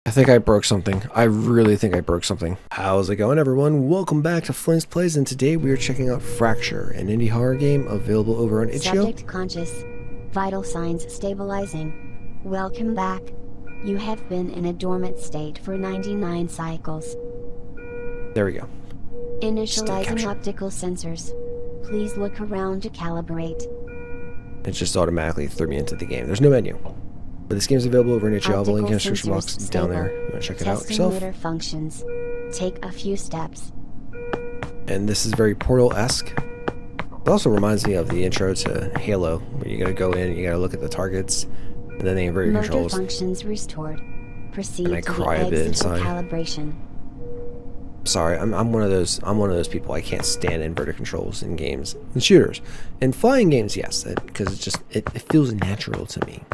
I think I broke something. I really think I broke something. How's it going, everyone? Welcome back to Flamez Plays, and today we are checking out Fracture, an indie horror game available over on itch.io. Subject conscious. Vital signs stabilizing. Welcome back. You have been in a dormant state for 99 cycles. There we go. Initializing optical sensors. Please look around to calibrate. It just automatically threw me into the game. There's no menu. But this game's available over in itch.io. I'll link in the description box down there. You want to check it out yourself. Motor functions. Take a few steps. And this is very Portal-esque. It also reminds me of the intro to Halo, where you gotta go in, you gotta look at the targets, and then they invert your controls. Motor functions restored. Proceed and I to cry the a bit exit inside. Calibration. Sorry, I'm one of those people. I can't stand inverted controls in games and shooters. In flying games, yes, because it feels natural to me.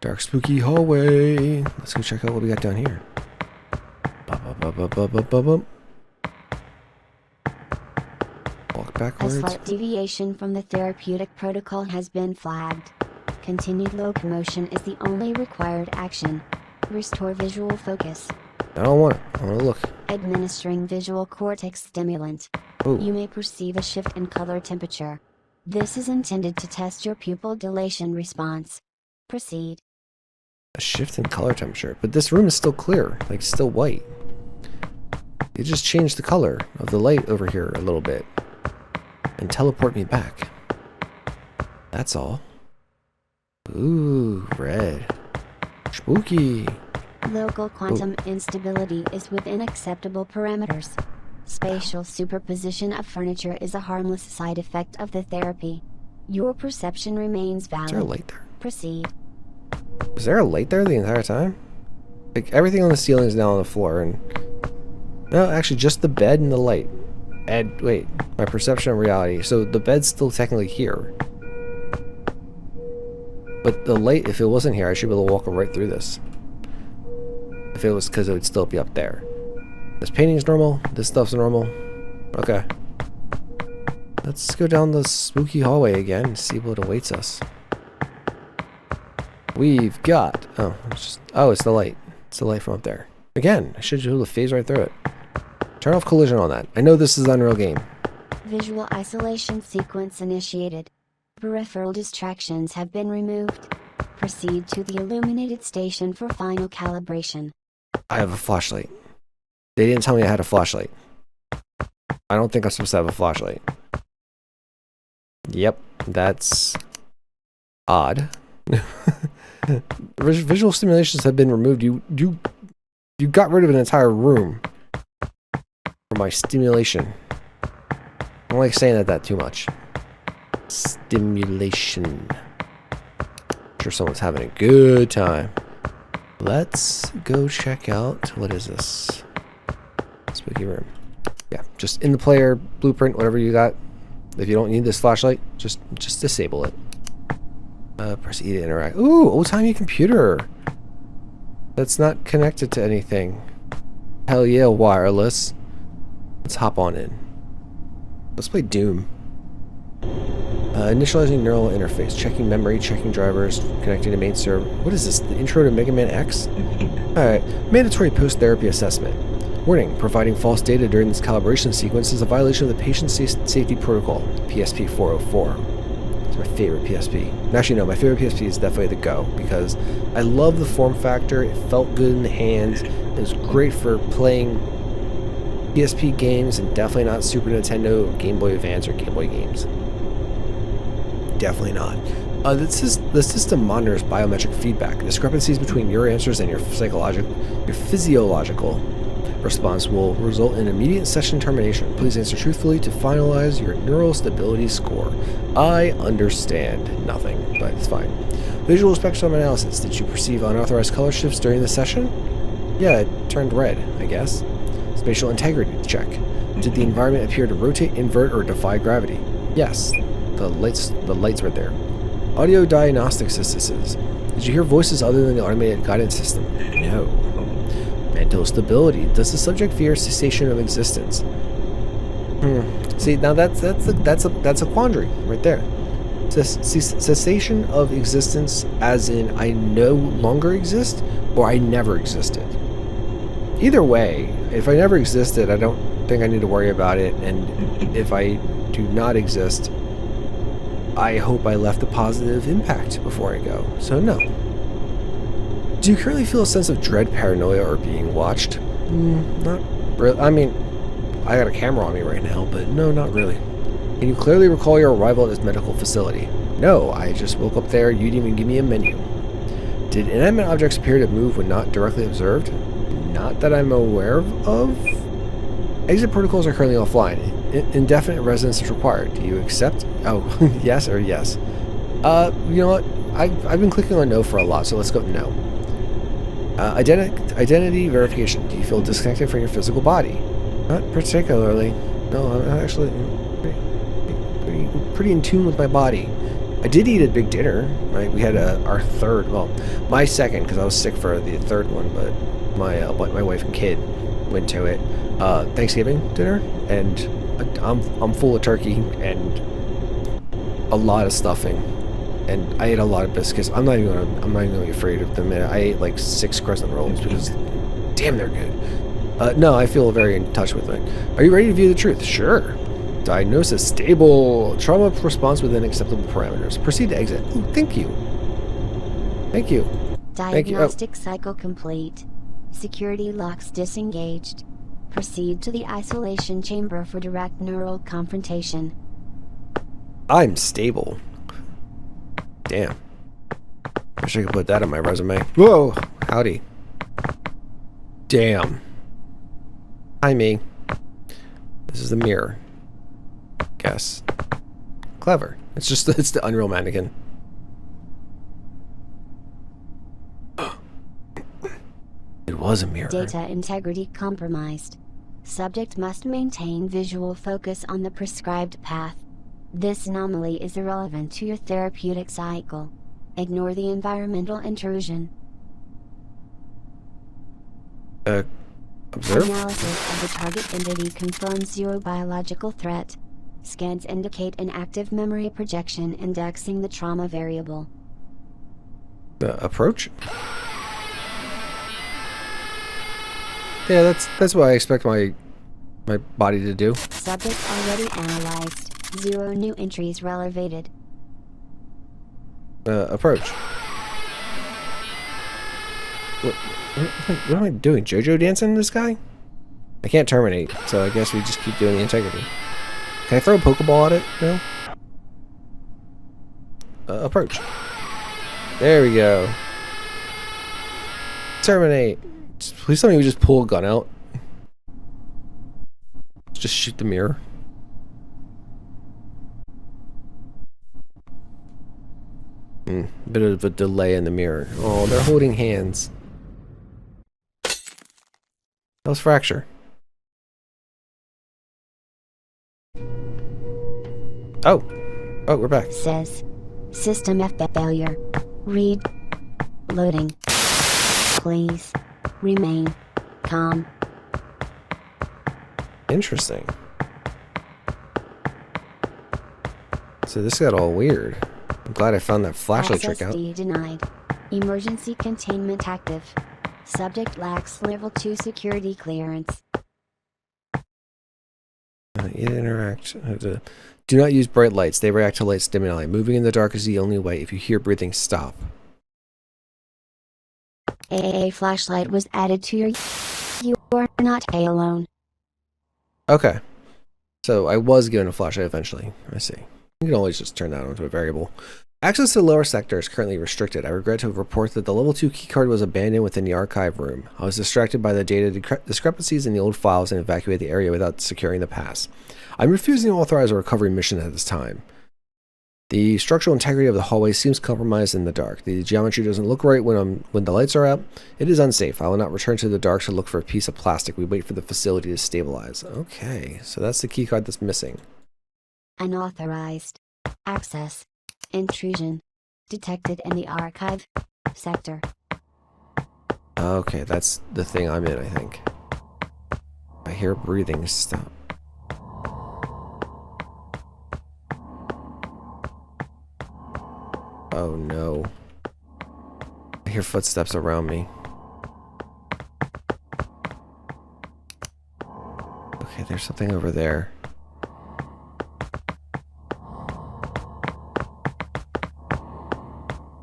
Dark spooky hallway. Let's go check out what we got down here. Walk backwards. A slight deviation from the therapeutic protocol has been flagged. Continued locomotion is the only required action. Restore visual focus. I don't want it. I want to look. Administering visual cortex stimulant. Ooh. You may perceive a shift in color temperature. This is intended to test your pupil dilation response. Proceed. A shift in color temperature. But this room is still clear. Like, still white. You just change the color of the light over here a little bit. And teleport me back. That's all. Ooh, red. Spooky. Local quantum instability is within acceptable parameters. Spatial superposition of furniture is a harmless side effect of the therapy. Your perception remains valid. Is there a light there? Proceed. Was there a light there the entire time? Like, everything on the ceiling is now on the floor, and... No, actually, just the bed and the light. And, wait, my perception of reality. So, the bed's still technically here. But the light, if it wasn't here, I should be able to walk right through this. If it was because it would still be up there. This painting's normal. This stuff's normal. Okay. Let's go down the spooky hallway again and see what awaits us. We've got... Oh, it's the light. It's the light from up there. Again, I should be able to phase right through it. Turn off collision on that. I know this is an Unreal game. Visual isolation sequence initiated. Peripheral distractions have been removed. Proceed to the illuminated station for final calibration. I have a flashlight. They didn't tell me I had a flashlight. I don't think I'm supposed to have a flashlight. Yep, that's odd. Visual stimulations have been removed. You got rid of an entire room for my stimulation. I don't like saying that too much. Stimulation. I'm sure someone's having a good time. Let's go check out, what is this? Spooky room. Yeah, just in the player blueprint, whatever you got. If you don't need this flashlight, just disable it. Press E to interact. Ooh, old-timey computer. That's not connected to anything. Hell yeah, wireless. Let's hop on in. Let's play Doom. Initializing neural interface. Checking memory, checking drivers, connecting to main server. What is this? The intro to Mega Man X? Alright. Mandatory post-therapy assessment. Warning. Providing false data during this calibration sequence is a violation of the Patient Safety Protocol, PSP 404. It's my favorite PSP. Actually, no, my favorite PSP is definitely the Go, because I love the form factor. It felt good in the hands. It was great for playing PSP games, and definitely not Super Nintendo, Game Boy Advance, or Game Boy games. Definitely not. The system monitors biometric feedback. Discrepancies between your answers and your physiological response will result in immediate session termination. Please answer truthfully to finalize your neural stability score. I understand nothing, but it's fine. Visual spectrum analysis. Did you perceive unauthorized color shifts during the session? Yeah, it turned red, I guess. Spatial integrity check. Did the environment appear to rotate, invert, or defy gravity? Yes. The lights right there. Audio diagnostic systems. Did you hear voices other than the automated guidance system? No. Mental stability. Does the subject fear cessation of existence? See, now that's a quandary right there. Cessation of existence as in I no longer exist, or I never existed. Either way, if I never existed, I don't think I need to worry about it, and if I do not exist, I hope I left a positive impact before I go. So no. Do you currently feel a sense of dread, paranoia, or being watched? Not really. I mean, I got a camera on me right now, but no, not really. Can you clearly recall your arrival at this medical facility? No, I just woke up there. You didn't even give me a menu. Did inanimate objects appear to move when not directly observed? Not that I'm aware of. Exit protocols are currently offline. Indefinite residence is required. Do you accept? Oh, yes or yes. You know what? I've been clicking on no for a lot, so let's go no. Identity verification. Do you feel disconnected from your physical body? Not particularly. No, I'm actually pretty in tune with my body. I did eat a big dinner. Right? We had our third, well, my second, because I was sick for the third one, but my wife and kid went to it. Thanksgiving dinner, and I'm full of turkey and a lot of stuffing, and I ate a lot of biscuits. I'm not even gonna be afraid of them. I ate like 6 crescent rolls because, damn, they're good. No, I feel very in touch with it. Are you ready to view the truth? Sure. Diagnosis stable. Trauma response within acceptable parameters. Proceed to exit. Ooh, thank you. Thank you. Diagnostic cycle complete. Security locks disengaged. Proceed to the isolation chamber for direct neural confrontation. I'm stable. Damn. Wish I could put that on my resume. Whoa! Howdy. Damn. Hi, me. This is the mirror. Guess. Clever. It's the Unreal mannequin. It was a mirror. Data integrity compromised. Subject must maintain visual focus on the prescribed path. This anomaly is irrelevant to your therapeutic cycle. Ignore the environmental intrusion. Observe? Analysis of the target entity confirms zero biological threat. Scans indicate an active memory projection indexing the trauma variable. Approach? Yeah, that's what I expect my body to do. Subject already analyzed. 0 new entries relevated. Approach. What am I doing? JoJo dancing this guy? I can't terminate, so I guess we just keep doing the integrity. Can I throw a Pokeball at it? No? Approach. There we go. Terminate. Please tell me we just pull a gun out. Just shoot the mirror. Bit of a delay in the mirror. Oh, they're holding hands. That was fracture. Oh, we're back. Says system F failure. Read. Loading. Please remain calm. Interesting. So this got all weird. I'm glad I found that flashlight trick out. SSD denied. Emergency containment active. Subject lacks level 2 security clearance. Interact. Do not use bright lights. They react to light stimuli. Moving in the dark is the only way. If you hear breathing, stop. A flashlight was added to your... You are not alone. Okay. So I was given a flashlight eventually. I see. You can always just turn that onto a variable. Access to the lower sector is currently restricted. I regret to report that the level 2 keycard was abandoned within the archive room. I was distracted by the data discrepancies in the old files and evacuated the area without securing the pass. I'm refusing to authorize a recovery mission at this time. The structural integrity of the hallway seems compromised in the dark. The geometry doesn't look right when the lights are out. It is unsafe. I will not return to the dark to look for a piece of plastic. We wait for the facility to stabilize. Okay, so that's the keycard that's missing. Unauthorized access. Intrusion detected in the archive sector. Okay, that's the thing I'm in, I think. I hear breathing stop. Oh no. I hear footsteps around me. Okay, there's something over there.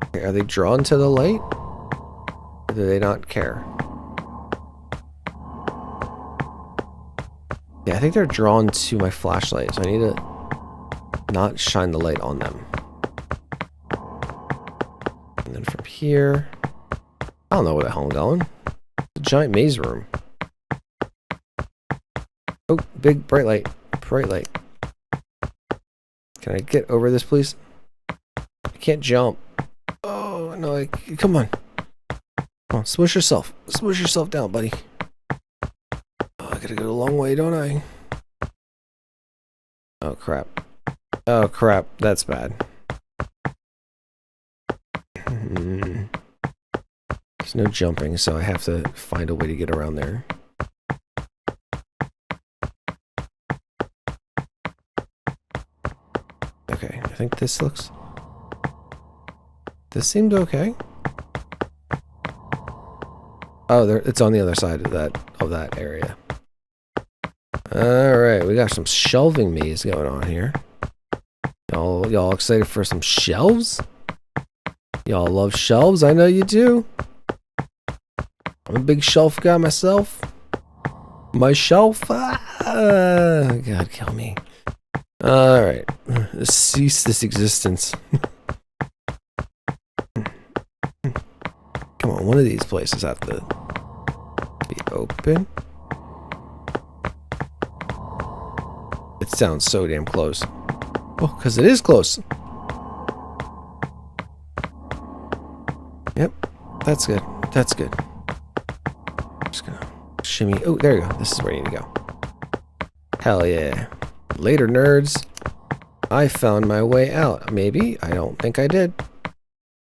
Okay, are they drawn to the light? Or do they not care? Yeah, I think they're drawn to my flashlight, so I need to not shine the light on them. And then from here... I don't know where the hell I'm going. It's a giant maze room. Oh, big bright light. Bright light. Can I get over this, please? I can't jump. Oh, no. Come on. Come on, smush yourself. Smush yourself down, buddy. Oh, I gotta go a long way, don't I? Oh, crap. Oh, crap. That's bad. There's no jumping, so I have to find a way to get around there. Okay, I think this looks... This seemed okay. Oh, it's on the other side of that area. Alright, we got some shelving maze going on here. Y'all excited for some shelves? Y'all love shelves? I know you do. I'm a big shelf guy myself. My shelf? God, kill me. Alright. Cease this existence. Come on, one of these places have to be open. It sounds so damn close. Oh, because it is close. Yep, that's good. That's good. Just gonna shimmy. Oh, there you go. This is where you need to go. Hell yeah. Later, nerds. I found my way out. Maybe. I don't think I did.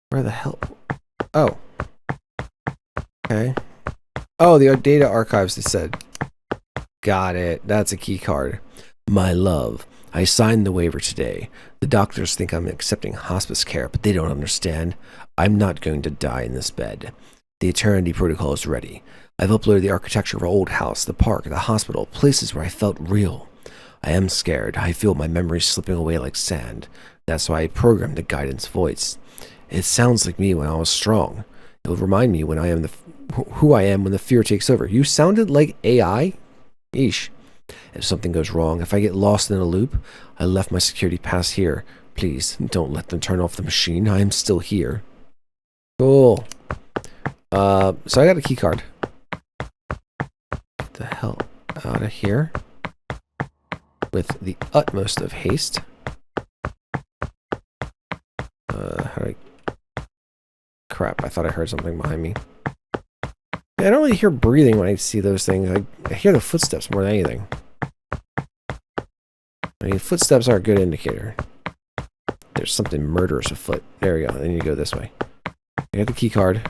Where the hell? Oh. Okay. Oh, the data archives, they said. Got it. That's a key card. My love, I signed the waiver today. The doctors think I'm accepting hospice care, but they don't understand. I'm not going to die in this bed. The Eternity Protocol is ready. I've uploaded the architecture of our old house, the park, the hospital, places where I felt real. I am scared. I feel my memories slipping away like sand. That's why I programmed the guidance voice. It sounds like me when I was strong. It will remind me when I am who I am when the fear takes over. You sounded like AI? Eesh. If something goes wrong, if I get lost in a loop, I left my security pass here. Please, don't let them turn off the machine. I am still here. Cool. So I got a key card. Get the hell out of here. With the utmost of haste. How do I... Crap, I thought I heard something behind me. I don't really hear breathing when I see those things. I hear the footsteps more than anything. I mean, footsteps are a good indicator. There's something murderous afoot. There we go. Then you go this way. I got the key card.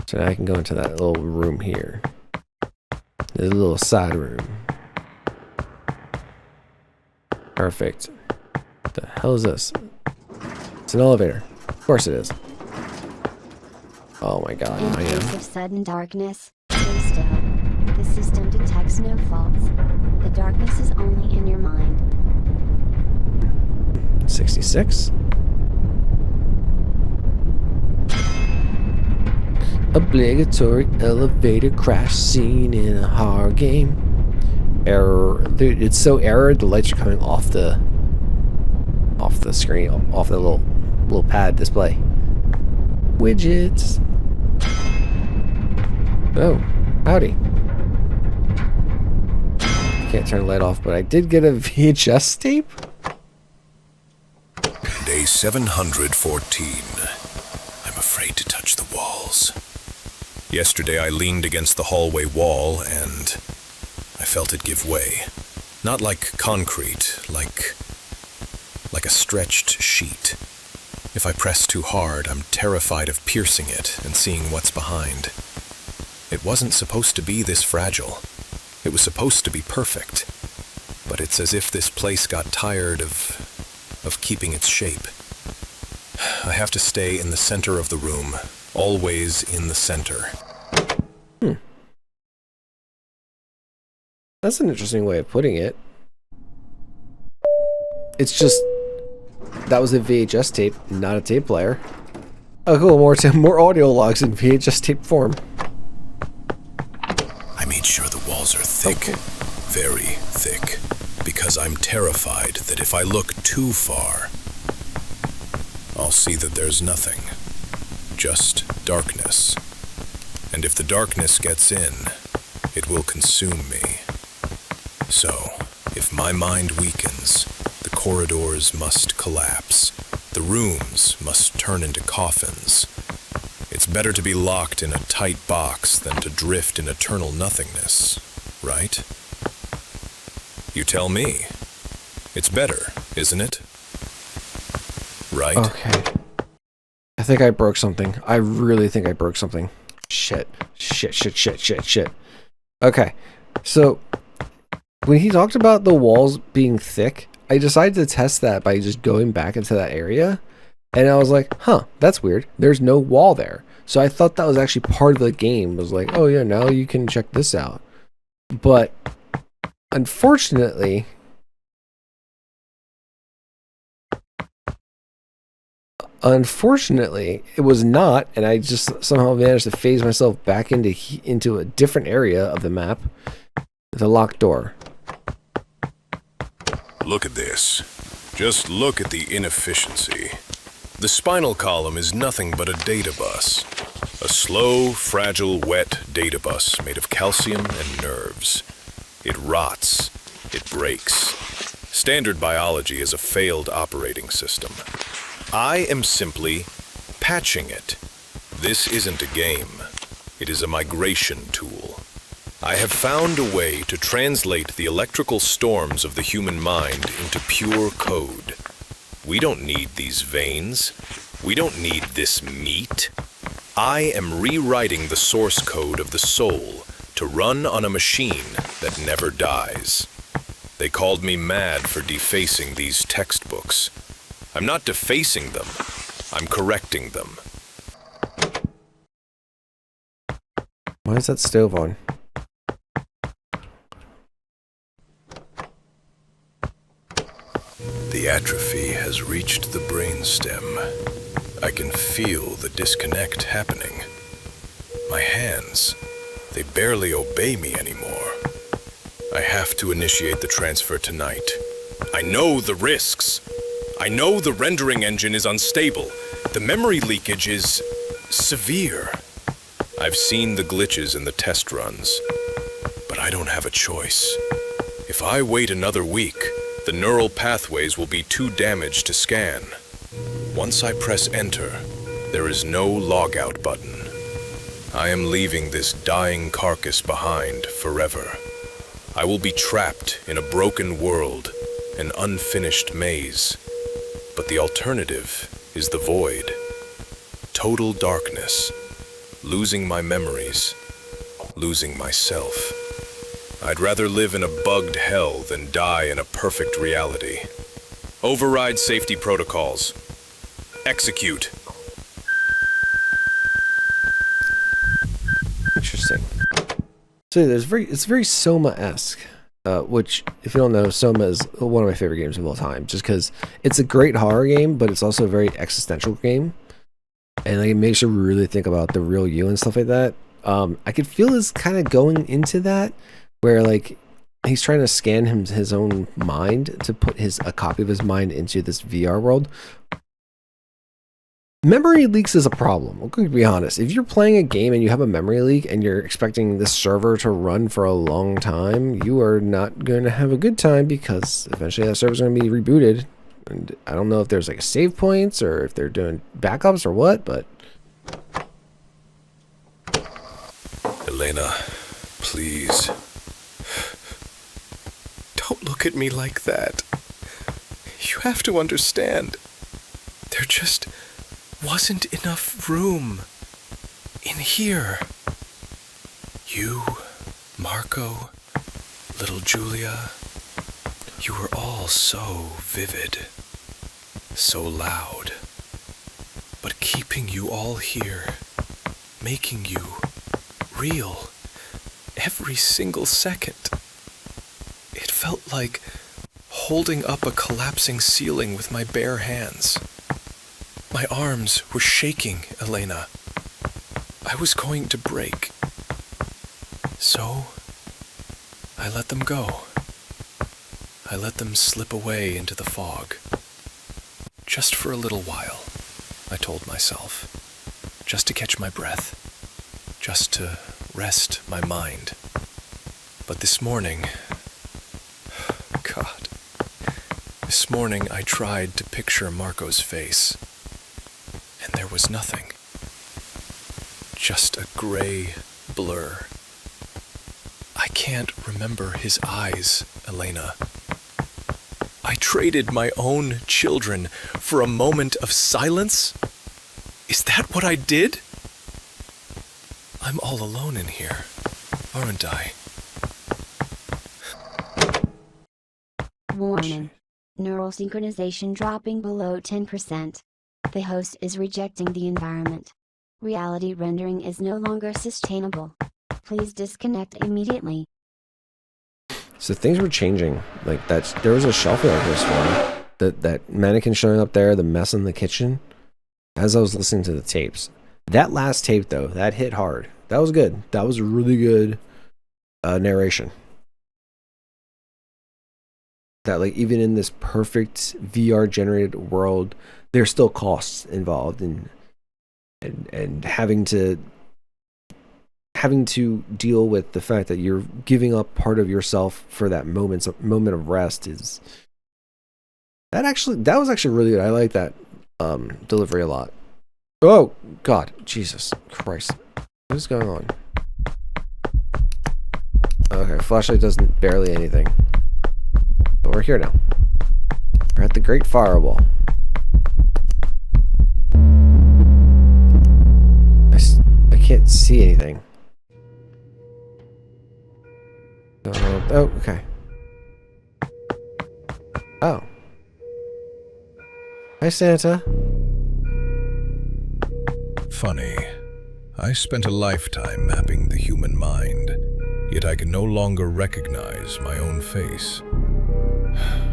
So now I can go into that little room here. There's a little side room. Perfect. What the hell is this? It's an elevator. Of course it is. Oh my god, In I case am. of sudden darkness, stay still. The system detects no faults. The darkness is only in your mind. 66. Obligatory elevator crash scene in a horror game. Error. Dude, it's so error. The lights are coming off the screen, off the little pad display. Widgets. Oh, howdy. Can't turn the light off, but I did get a VHS tape. Day 714. I'm afraid to touch the walls. Yesterday I leaned against the hallway wall and I felt it give way. Not like concrete, like a stretched sheet. If I press too hard, I'm terrified of piercing it and seeing what's behind. It wasn't supposed to be this fragile. It was supposed to be perfect. But it's as if this place got tired of keeping its shape. I have to stay in the center of the room, always in the center. That's an interesting way of putting it. It's just that was a VHS tape, not a tape player. Oh, cool! More audio logs in VHS tape form. I made sure the walls are thick, very thick, because I'm terrified that if I look too far, I'll see that there's nothing, just darkness. And if the darkness gets in, it will consume me. So, if my mind weakens, the corridors must collapse. The rooms must turn into coffins. It's better to be locked in a tight box than to drift in eternal nothingness, right? You tell me. It's better, isn't it? Right? Okay. I think I broke something. I really think I broke something. Shit. Okay. So, when he talked about the walls being thick, I decided to test that by just going back into that area. And I was like, huh, that's weird. There's no wall there. So I thought that was actually part of the game. I was like, oh yeah, now you can check this out. But unfortunately, it was not, and I just somehow managed to phase myself back into a different area of the map. The locked door. Look at this. Just look at the inefficiency. The spinal column is nothing but a data bus. A slow, fragile, wet data bus made of calcium and nerves. It rots. It breaks. Standard biology is a failed operating system. I am simply patching it. This isn't a game. It is a migration tool. I have found a way to translate the electrical storms of the human mind into pure code. We don't need these veins. We don't need this meat. I am rewriting the source code of the soul to run on a machine that never dies. They called me mad for defacing these textbooks. I'm not defacing them. I'm correcting them. Why is that stove on? The atrophy has reached the brainstem. I can feel the disconnect happening. My hands, they barely obey me anymore. I have to initiate the transfer tonight. I know the risks. I know the rendering engine is unstable. The memory leakage is severe. I've seen the glitches in the test runs, but I don't have a choice. If I wait another week, the neural pathways will be too damaged to scan. Once I press enter, there is no logout button. I am leaving this dying carcass behind forever. I will be trapped in a broken world, an unfinished maze. But the alternative is the void. Total darkness. Losing my memories. Losing myself. I'd rather live in a bugged hell than die in a perfect reality. Override safety protocols. Execute. Interesting. So it's very Soma-esque, which, if you don't know, Soma is one of my favorite games of all time, just because it's a great horror game, but it's also a very existential game, and like, it makes you really think about the real you and stuff like that. I could feel this kind of going into that, where like he's trying to scan his own mind to put a copy of his mind into this VR world. Memory leaks is a problem. I'm going to be honest. If you're playing a game and you have a memory leak and you're expecting this server to run for a long time, you are not going to have a good time, because eventually that server's going to be rebooted. And I don't know if there's like save points or if they're doing backups or what, but... Elena, please. Don't look at me like that. You have to understand. There just wasn't enough room in here. You, Marco, little Julia, you were all so vivid, so loud. But keeping you all here, making you real, every single second. It felt like holding up a collapsing ceiling with my bare hands. My arms were shaking, Elena. I was going to break. So, I let them go. I let them slip away into the fog. Just for a little while, I told myself. Just to catch my breath. Just to rest my mind. But this morning, God, this morning I tried to picture Marco's face, and there was nothing. Just a gray blur. I can't remember his eyes, Elena. I traded my own children for a moment of silence? Is that what I did? I'm all alone in here, aren't I? Warning. Neural synchronization dropping below 10%. The host is rejecting the environment. Reality rendering is no longer sustainable. Please disconnect immediately. So things were changing. Like there was a shelf there this one. That mannequin showing up there, the mess in the kitchen. As I was listening to the tapes, that last tape though, that hit hard. That was good. That was a really good narration. That like even in this perfect VR generated world, there's still costs involved and having to deal with the fact that you're giving up part of yourself for that moment of rest is that was actually really good. I like that delivery a lot. Oh God, Jesus Christ, what is going on? Okay, flashlight does barely anything, but we're here now. We're at the Great Firewall. I can't see anything. Oh, okay. Oh. Hi, Santa. Funny. I spent a lifetime mapping the human mind, yet I can no longer recognize my own face.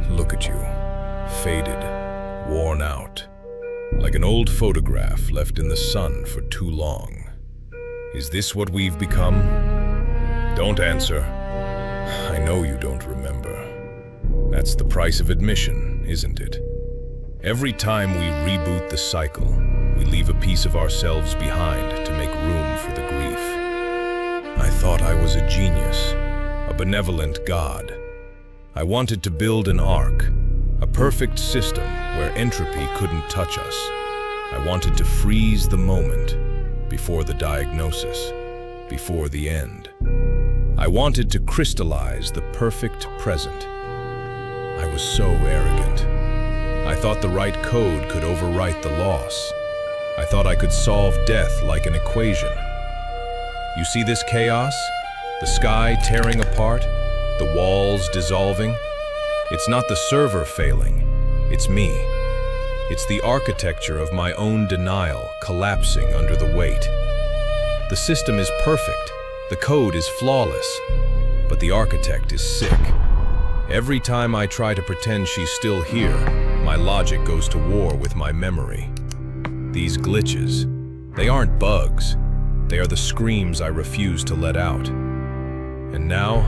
Look at you. Faded, worn out. Like an old photograph left in the sun for too long. Is this what we've become? Don't answer. I know you don't remember. That's the price of admission, isn't it? Every time we reboot the cycle, we leave a piece of ourselves behind to make room for the grief. I thought I was a genius, a benevolent god. I wanted to build an ark, a perfect system where entropy couldn't touch us. I wanted to freeze the moment, before the diagnosis, before the end. I wanted to crystallize the perfect present. I was so arrogant. I thought the right code could overwrite the loss. I thought I could solve death like an equation. You see this chaos? The sky tearing apart, the walls dissolving? It's not the server failing, it's me. It's the architecture of my own denial collapsing under the weight. The system is perfect, the code is flawless, but the architect is sick. Every time I try to pretend she's still here, my logic goes to war with my memory. These glitches, they aren't bugs. They are the screams I refuse to let out. And now,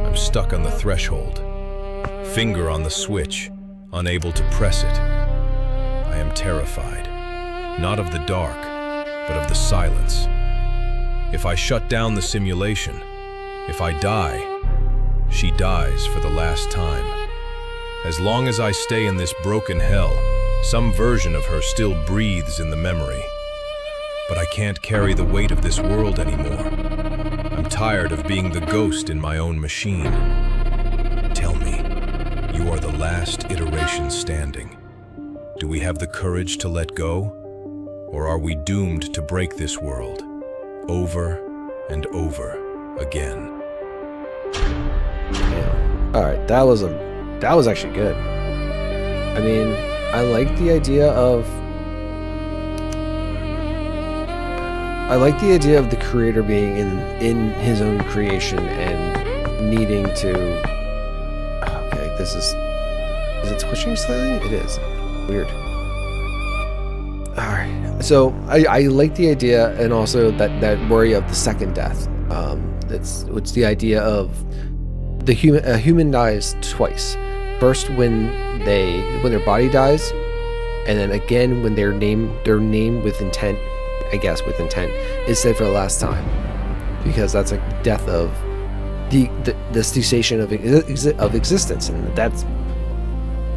I'm stuck on the threshold. Finger on the switch, unable to press it. I am terrified, not of the dark, but of the silence. If I shut down the simulation, if I die, she dies for the last time. As long as I stay in this broken hell, some version of her still breathes in the memory. But I can't carry the weight of this world anymore. I'm tired of being the ghost in my own machine. Tell me, you are the last iteration standing. Do we have the courage to let go? Or are we doomed to break this world, over and over again? Yeah. All right, that was actually good. I mean, I like the idea of I like the idea of the creator being in his own creation and needing to. Okay, this is it twitching slightly? It is. Weird. All right. So I like the idea, and also that worry of the second death. It's the idea of a human dies twice. First when their body dies, and then again when their name with intent, I guess with intent, is said for the last time, because that's a death of the cessation of existence, and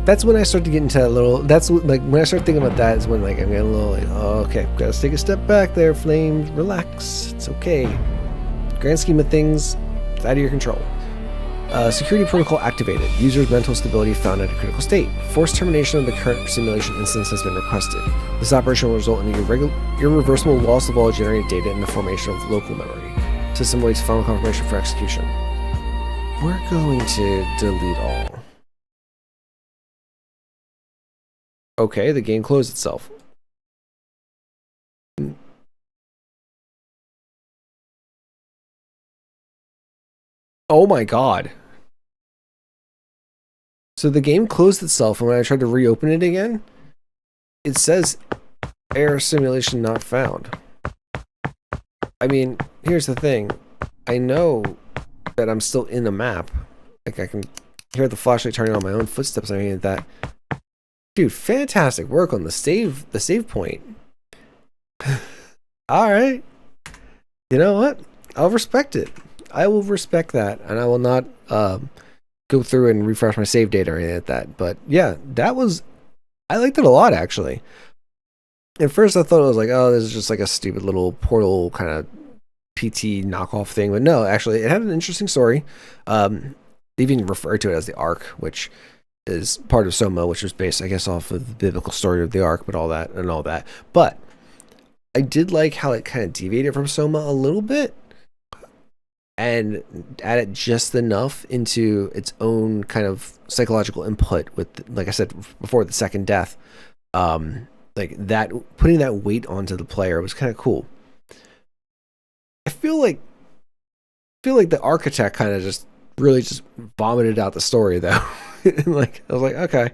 that's when I start to get into that little. That's like when I start thinking about that is when like I'm getting a little like, oh, okay, gotta take a step back there, Flames, relax, it's okay. Grand scheme of things, it's out of your control. Security protocol activated. User's mental stability found at a critical state. Forced termination of the current simulation instance has been requested. This operation will result in the irreversible loss of all generated data and the formation of local memory. System waits final confirmation for execution. We're going to delete all. Okay, the game closed itself. Oh my god. So the game closed itself, and when I tried to reopen it again, it says error simulation not found. I mean, here's the thing. I know that I'm still in the map. Like, I can hear the flashlight turning on my own footsteps and everything like that. Dude, fantastic work on the save point. Alright. You know what? I'll respect it. I will respect that, and I will not go through and refresh my save data or anything like that. But yeah, I liked it a lot, actually. At first I thought it was like, oh, this is just like a stupid little Portal kind of PT knockoff thing, but no, actually it had an interesting story. They even referred to it as the Ark, which is part of Soma, which was based, I guess, off of the biblical story of the Ark, but all that. But I did like how it kind of deviated from Soma a little bit and added just enough into its own kind of psychological input with, like I said before, the second death. Like that, putting that weight onto the player was kind of cool. I feel like the architect kind of just really just vomited out the story though. Like I was like, okay,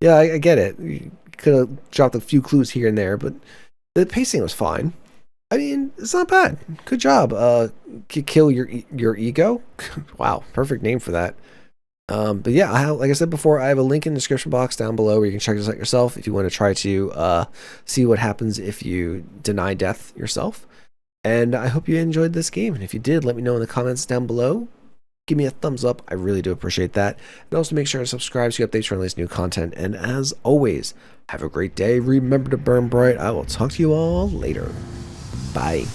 yeah, I get it. You could have dropped a few clues here and there, but the pacing was fine. I mean, it's not bad. Good job. Kill your ego. Wow, perfect name for that. But yeah, like I said before, I have a link in the description box down below where you can check this out yourself if you want to try to see what happens if you deny death yourself. And I hope you enjoyed this game. And if you did, let me know in the comments down below. Give me a thumbs up. I really do appreciate that. And also make sure to subscribe so you get updates when I release new content. And as always, have a great day. Remember to burn bright. I will talk to you all later. Bye.